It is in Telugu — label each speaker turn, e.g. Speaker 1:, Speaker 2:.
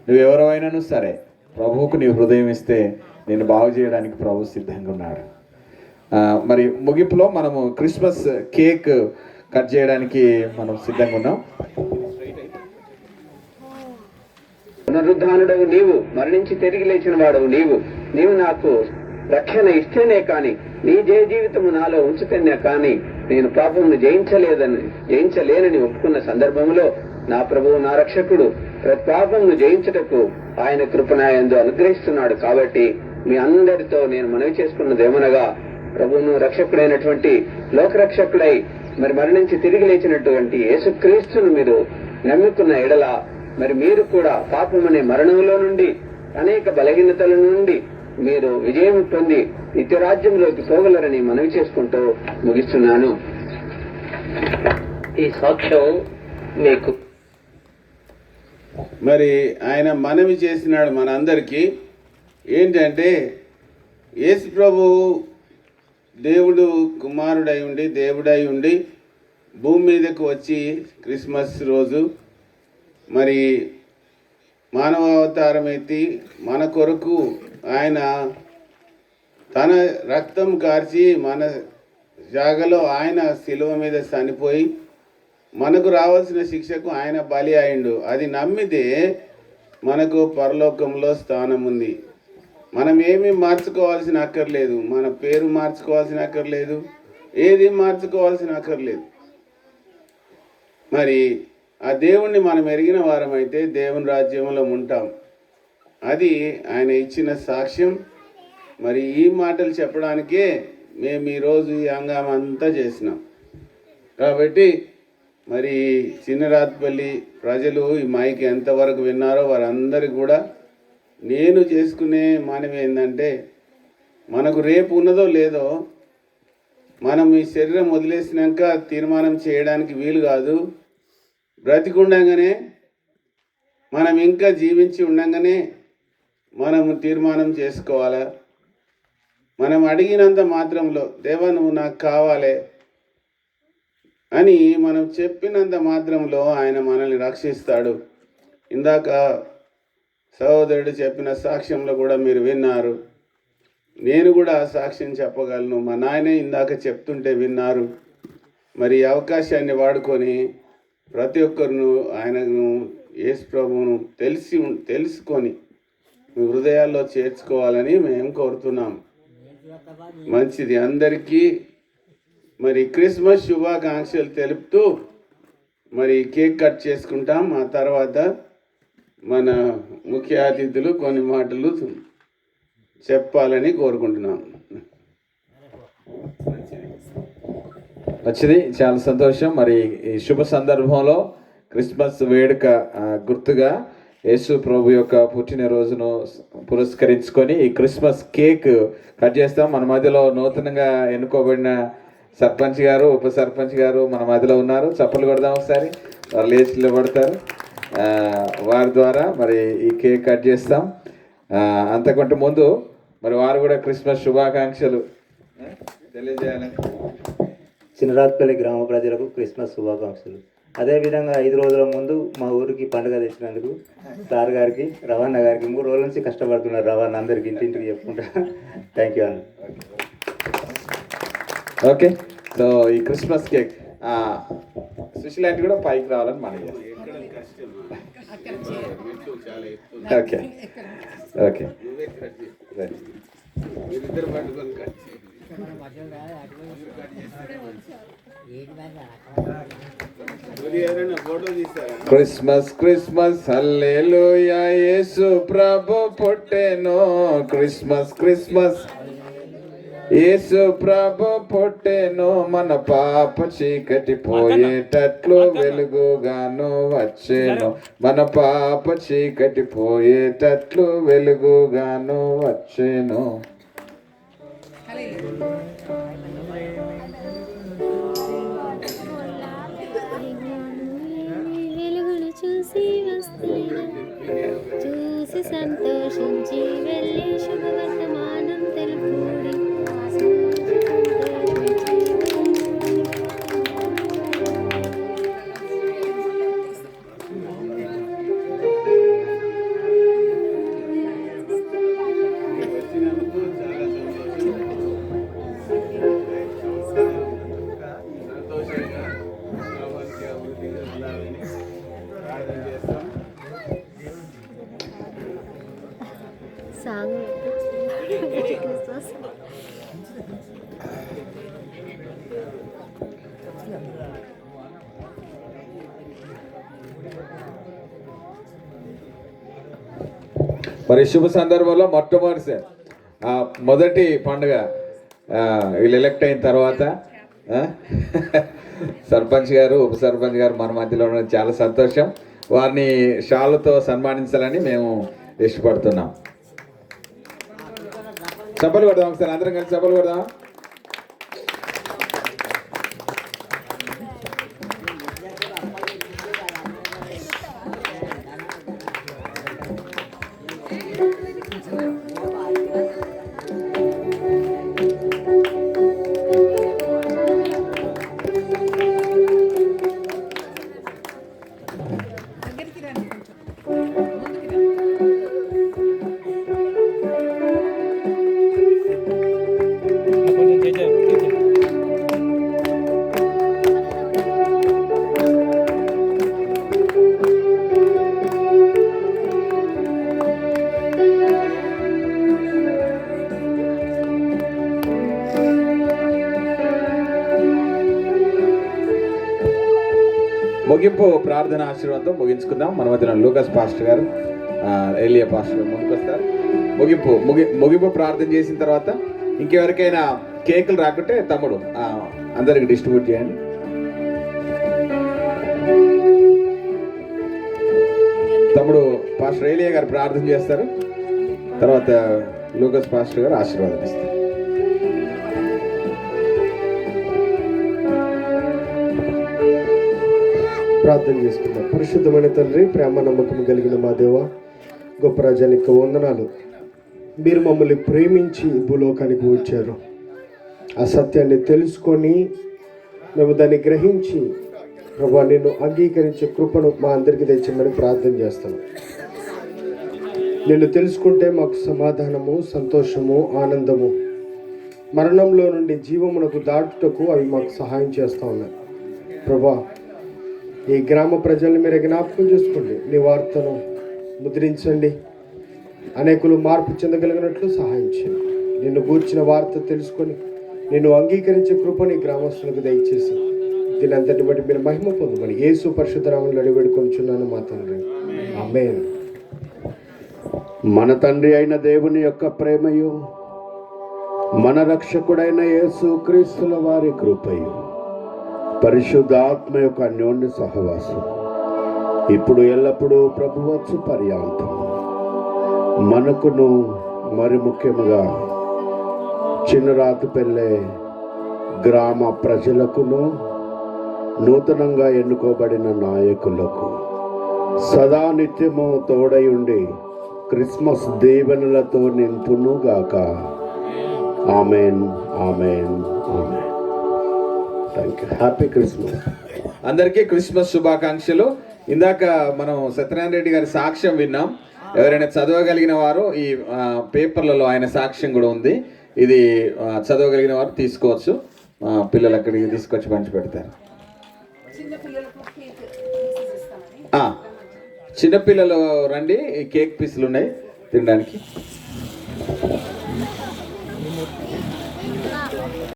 Speaker 1: నువ్వెవరైనాను సరే ప్రభువుకు నీ హృదయం ఇస్తే నేను బాగు చేయడానికి ప్రభు సిద్ధంగా ఉన్నాడు. మరి ముగింపులో మనము క్రిస్మస్ కేక్ కట్ చేయడానికి మనం సిద్ధంగా ఉన్నాం.
Speaker 2: పునరుద్ధానుడవు నీవు, మరణించి తిరిగి లేచిన వాడవు నీవు నాకు రక్షణ ఇస్తేనే కాని, నీ జీవితము నాలో ఉంచుతేనే కాని నేను పాపమును జయించలేనని ఒప్పుకున్న సందర్భంలో నా ప్రభువు నా రక్షకుడు ప్రతి పాపమును జయించుటకు ఆయన కృపణాయందు అనుగ్రహిస్తున్నాడు. కాబట్టి మీ అందరితో నేను మనవి చేసుకున్నది ఏమనగా, ప్రభువును రక్షకుడైనటువంటి లోకరక్షకుడై మరి మరణించి తిరిగి లేచినటువంటి యేసుక్రీస్తును మీరు నమ్ముకున్న ఎడల మరి మీరు కూడా పాపమనే మరణంలో నుండి, అనేక బలహీనతల నుండి మీరు విజయం పొంది నిత్యరాజ్యంలోకి పోగలరని మనవి చేసుకుంటూ ముగిస్తున్నాను. ఈ సాక్ష్యం మీకు
Speaker 3: మరి ఆయన మనవి చేసినాడు మనందరికీ. ఏంటంటే యేసు ప్రభు దేవుడు కుమారుడై ఉండి దేవుడై ఉండి భూమి మీదకు వచ్చి క్రిస్మస్ రోజు మరి మానవ అవతారం ఎత్తి మన కొరకు ఆయన తన రక్తం కార్చి మన జాగలో ఆయన శిలువ మీద చనిపోయి మనకు రావాల్సిన శిక్షకు ఆయన బలి అయిండు. అది నమ్మితే మనకు పరలోకంలో స్థానం ఉంది. మనం ఏమీ మార్చుకోవాల్సిన అక్కర్లేదు, మన పేరు మార్చుకోవాల్సిన అక్కర్లేదు, ఏది మార్చుకోవాల్సిన అక్కర్లేదు. మరి ఆ దేవుణ్ణి మనం ఎరిగిన వారమైతే దేవుని రాజ్యంలో ఉంటాం. అది ఆయన ఇచ్చిన సాక్ష్యం. మరి ఈ మాటలు చెప్పడానికే మేము ఈరోజు ఈ హంగామా అంతా చేసినాం. కాబట్టి మరి చిన్నరాత్పల్లి ప్రజలు ఈ మైక్ ఎంతవరకు విన్నారో వారందరికీ కూడా నేను చేసుకునే మనవి ఏంటంటే, మనకు రేపు ఉన్నదో లేదో మనం ఈ శరీరం వదిలేసినాక తీర్మానం చేయడానికి వీలు కాదు. బ్రతికుండగానే మనం ఇంకా జీవించి ఉండగానే మనము తీర్మానం చేసుకోవాలా. మనం అడిగినంత మాత్రంలో దేవా నువ్వు నాకు కావాలి అని మనం చెప్పినంత మాత్రంలో ఆయన మనల్ని రక్షిస్తాడు. ఇందాక సహోదరుడు చెప్పిన సాక్ష్యంలో కూడా మీరు విన్నారు. నేను కూడా సాక్ష్యం చెప్పగలను. మా నాయనే ఇందాక చెప్తుంటే విన్నారు. మరి ఈ అవకాశాన్ని వాడుకొని ప్రతి ఒక్కరును ఆయనను యేసు ప్రభువును తెలుసుకొని మీ హృదయాల్లో చేర్చుకోవాలని మేము కోరుతున్నాం. మంచిది. అందరికీ మరి క్రిస్మస్ శుభాకాంక్షలు తెలుపుతూ మరి కేక్ కట్ చేసుకుంటాం. ఆ తర్వాత మన ముఖ్య అతిథులు కొన్ని మాటలు చెప్పాలని కోరుకుంటున్నాం.
Speaker 1: మంచిది, చాలా సంతోషం. మరి ఈ శుభ సందర్భంలో క్రిస్మస్ వేడుక గుర్తుగా యేసు ప్రభు యొక్క పుట్టినరోజును పురస్కరించుకొని ఈ క్రిస్మస్ కేక్ కట్ చేస్తాం. మన మధ్యలో నూతనంగా ఎన్నుకోబడిన సర్పంచ్ గారు, ఉప సర్పంచ్ గారు మన మధ్యలో ఉన్నారు. చప్పలు కొడదాం ఒకసారి. వారు లేచి నిలబడతారు. వారి ద్వారా మరి ఈ కేక్ కట్ చేస్తాం. అంతకంటే ముందు మరి వారు కూడా క్రిస్మస్ శుభాకాంక్షలు తెలియజేయాలని.
Speaker 4: చిన్నరాత్పల్లి గ్రామ ప్రజలకు క్రిస్మస్ శుభాకాంక్షలు. అదేవిధంగా 5 రోజుల ముందు మా ఊరికి పండుగ తెచ్చినందుకు సార్ గారికి, రవాణా గారికి 3 రోజుల నుంచి కష్టపడుతున్నారు. రవాణా అందరికి ఇంటింటికి చెప్పుకుంటా. థ్యాంక్ యూ అన్న.
Speaker 1: ఓకే, సో ఈ క్రిస్మస్ కేక్ సుశీలాంటి కూడా పైకి రావాలని మనం okay okay Christmas Christmas hallelujah Yesu ప్రభు పుట్టెను. క్రిస్మస్ క్రిస్మస్ యేసు ప్రభు పుట్టెను. మన పాప చీకటి పోయేటట్లు వెలుగుగాను వచ్చెను. మన పాప చీకటి పోయేటట్లు వెలుగుగాను వచ్చెను.
Speaker 5: వెలుగును చూసి సంతోషించి వెళ్ళి శుభవర్తమానం తెలుపుడి. సాంగ్ క్రిస్మస్
Speaker 1: మరి శుభ సందర్భంలో మొట్టమొదటిసారి మొదటి పండుగ వీళ్ళు ఎలక్ట్ అయిన తర్వాత సర్పంచ్ గారు ఉప సర్పంచ్ గారు మన మధ్యలో ఉండడం చాలా సంతోషం. వారిని షాలుతో సన్మానించాలని మేము ఇష్టపడుతున్నాం. చప్పలు కొడదాం ఒకసారి, అందరం కలిసి చప్పలు కొడదాం. ముగింపు ప్రార్థన ఆశీర్వాదంతో ముగించుకుందాం. మన మధ్యన లూకాస్ పాస్టర్ గారు, ఏలియా పాస్టర్ గారు ముందుకు వస్తారు. ముగింపు ప్రార్థన చేసిన తర్వాత ఇంకెవరికైనా కేకులు రాకుంటే తమ్ముడు అందరికి డిస్ట్రిబ్యూట్ చేయండి. తమ్ముడు పాస్టర్ ఏలియా గారు ప్రార్థన చేస్తారు, తర్వాత లూకాస్ పాస్టర్ గారు ఆశీర్వాదం ఇస్తారు.
Speaker 6: ప్రార్థన చేసుకుందాం. పరిశుద్ధమైన తండ్రి, ప్రేమ నమ్మకం కలిగిన మా దేవ, గొప్ప రాజానికి వందనాలు. మీరు మమ్మల్ని ప్రేమించి భూలోకానికి వచ్చారు. ఆ సత్యాన్ని తెలుసుకొని మేము దాన్ని గ్రహించి ప్రభా నిన్ను అంగీకరించే కృపను మా అందరికీ తెచ్చమని ప్రార్థన చేస్తాను. నిన్ను తెలుసుకుంటే మాకు సమాధానము, సంతోషము, ఆనందము, మరణంలో నుండి జీవమునకు దాటుటకు అవి మాకు సహాయం చేస్తూ ఉన్నాయి. ప్రభా, ఈ గ్రామ ప్రజల్ని మీరు జ్ఞాపకం చేసుకోండి. నీ వార్తను ముద్రించండి, అనేకులు మార్పు చెందగలిగినట్లు సహాయం చేయండి. నిన్ను గూర్చిన వార్త తెలుసుకొని నిన్ను అంగీకరించే కృపని గ్రామస్తులకు దయచేసి దీని అంతటి బట్టి మీరు మహిమ పొందమని యేసు పరిశుద్ధ నామములో అడివేడుకొనుచున్నాను మా తండ్రి, ఆమేన్.
Speaker 3: మన తండ్రి అయిన దేవుని యొక్క ప్రేమయు, మన రక్షకుడైన యేసు క్రీస్తుల వారి కృపయు, పరిశుద్ధాత్మ యొక్క అన్యోన్య సహవాసం ఇప్పుడు ఎల్లప్పుడూ ప్రభువచ్చు పర్యాంతం మనకును, మరి ముఖ్యముగా చిన్నరాతుపల్లె గ్రామ ప్రజలకును, నూతనంగా ఎన్నుకోబడిన నాయకులకు సదా నిత్యము తోడై ఉండి క్రిస్మస్ దీవెనలతో నింపునుగాక. Amen, amen, amen. Thank you. Happy Christmas.
Speaker 1: అందరికీ క్రిస్మస్ శుభాకాంక్షలు. ఇందాక మనం సత్యనారాయణ రెడ్డి గారి సాక్ష్యం విన్నాం. ఎవరైనా చదవగలిగిన వారు ఈ పేపర్లలో ఆయన సాక్ష్యం కూడా ఉంది. ఇది చదవగలిగిన వారు తీసుకోవచ్చు. పిల్లలు అక్కడికి తీసుకొచ్చి పంచి పెడతారు. చిన్నపిల్లలు రండి, ఈ కేక్ పీసులు ఉన్నాయి తినడానికి.